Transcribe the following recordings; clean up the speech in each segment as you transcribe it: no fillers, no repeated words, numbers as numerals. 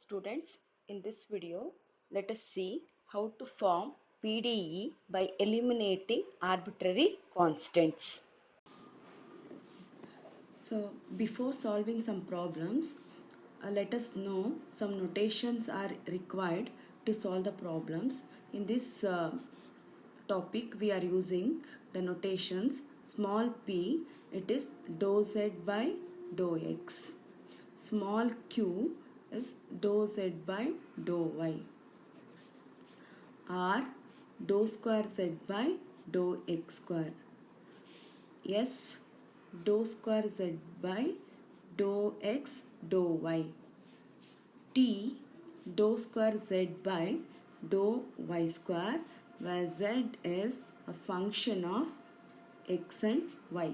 students, in this video, let us see how to form PDE by eliminating arbitrary constants. So before solving some problems, let us know some notations are required to solve the problems. In this topic, we are using the notations small p, it is dou z by dou x. Small q is dou z by dou y. R dou square z by dou x square. S dou square z by dou x dou y. T dou square z by dou y square, where z is a function of x and y.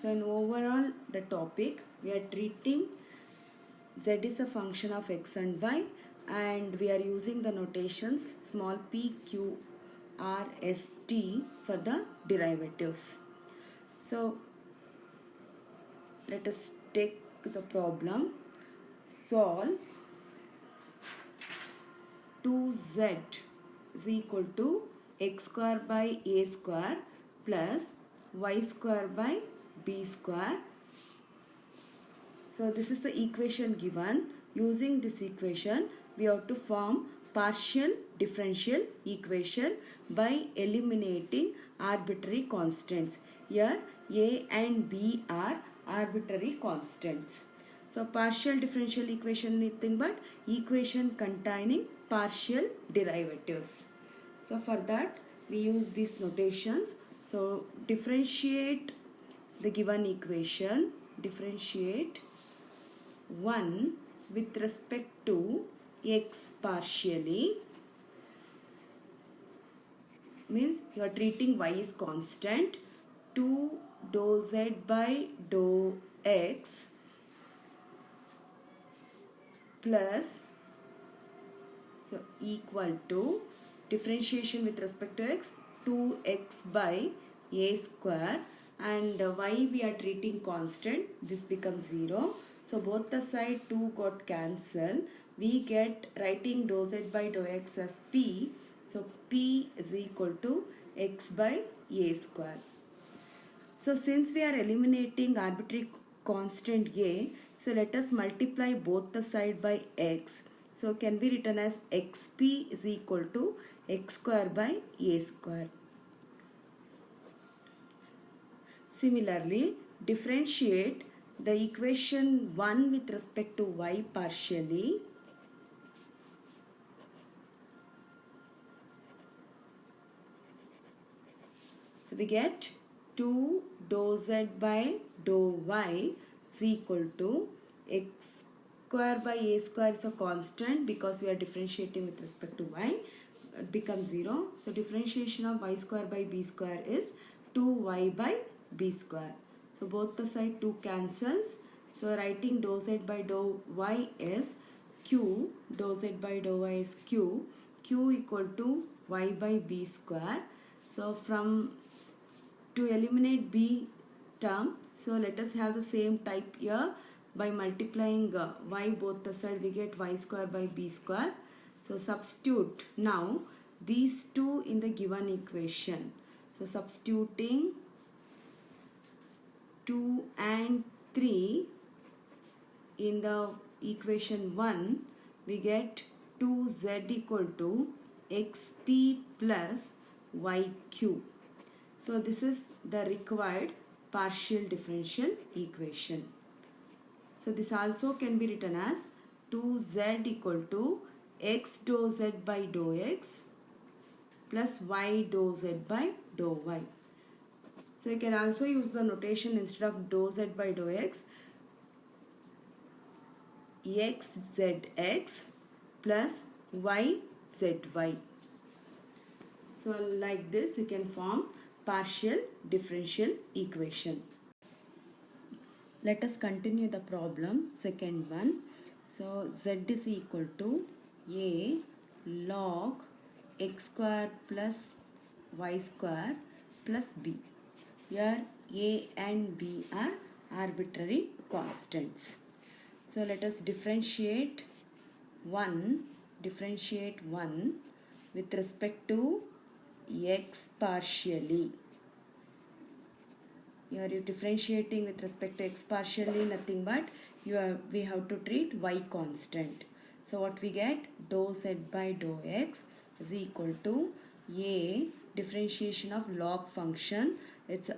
So in overall the topic, we are treating z is a function of x and y, and we are using the notations small p, q, r, s, t for the derivatives. So let us take the problem. Solve 2z is equal to x square by a square plus y square by b square. So this is the equation given. Using this equation, we have to form partial differential equation by eliminating arbitrary constants. Here a and b are arbitrary constants. So partial differential equation nothing but equation containing partial derivatives. So for that we use these notations. So differentiate the given equation. Differentiate 1 with respect to x partially, means you are treating y is constant. 2 dou z by dou x plus, so equal to differentiation with respect to x 2x by a square, and y we are treating constant, this becomes 0. So both the side 2 got cancelled. We get writing dou z by dou x as p. So p is equal to x by a square. So since we are eliminating arbitrary constant a, so let us multiply both the side by x. So can be written as xp is equal to x square by a square. Similarly, differentiate the equation 1 with respect to y partially. So we get 2 dou z by dou y is equal to x square by a square is a constant because we are differentiating with respect to y. It becomes 0. So differentiation of y square by b square is 2y by b square. So both the side 2 cancels. So writing dou z by dou y is q, dou z by dou y is q, q equal to y by b square. So from to eliminate b term, so let us have the same type here. By multiplying y both the side, we get y square by b square. So substitute now these two in the given equation. So substituting 2 and 3 in the equation 1, we get 2z equal to xp plus yq. So this is the required partial differential equation. So this also can be written as 2z equal to x dou z by dou x plus y dou z by dou y. So you can also use the notation instead of dou z by dou x, xzx plus yzy. So like this you can form partial differential equation. Let us continue the problem, second one. So z is equal to a log x square plus y square plus b. Here a and b are arbitrary constants. So let us differentiate 1 with respect to x partially. Here you differentiating with respect to x partially, nothing but we have to treat y constant. So what we get, dou z by dou x is equal to a differentiation of log function. It's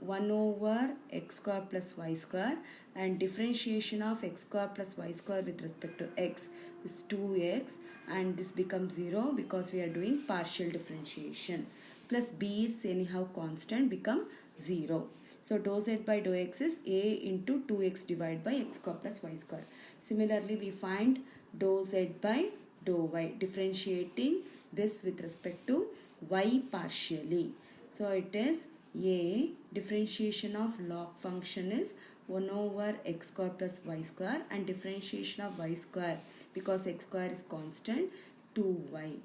1 over x square plus y square, and differentiation of x square plus y square with respect to x is 2x, and this becomes 0 because we are doing partial differentiation. Plus b is anyhow constant, become 0. So dou z by dou x is a into 2x divided by x square plus y square. Similarly, we find dou z by dou y, differentiating this with respect to y partially. So it is a differentiation of log function is 1 over x square plus y square, and differentiation of y square because x square is constant, 2y.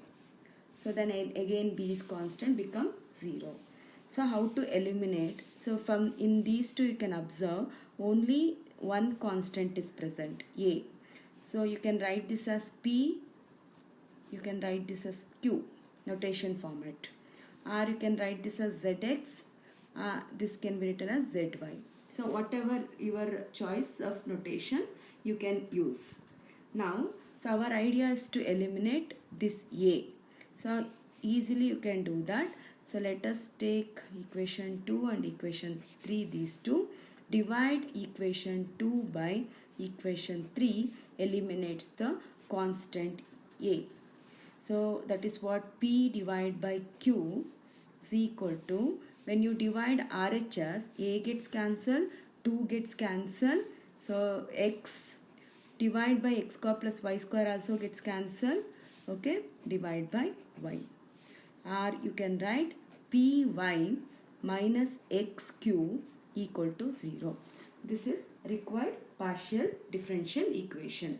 So then again b is constant, become 0. So how to eliminate? So from in these two you can observe only one constant is present, a. So you can write this as p, you can write this as q, notation format. Or you can write this as zx, this can be written as zy. So whatever your choice of notation you can use. Now, so our idea is to eliminate this a. So easily you can do that. So let us take equation 2 and equation 3, these two. Divide equation 2 by equation 3 eliminates the constant a. So that is what p divided by q is equal to, when you divide RHS, a gets cancelled, 2 gets cancelled. So x divide by x square plus y square also gets cancelled. Okay, divide by y. Or you can write py minus xq equal to 0. This is required partial differential equation.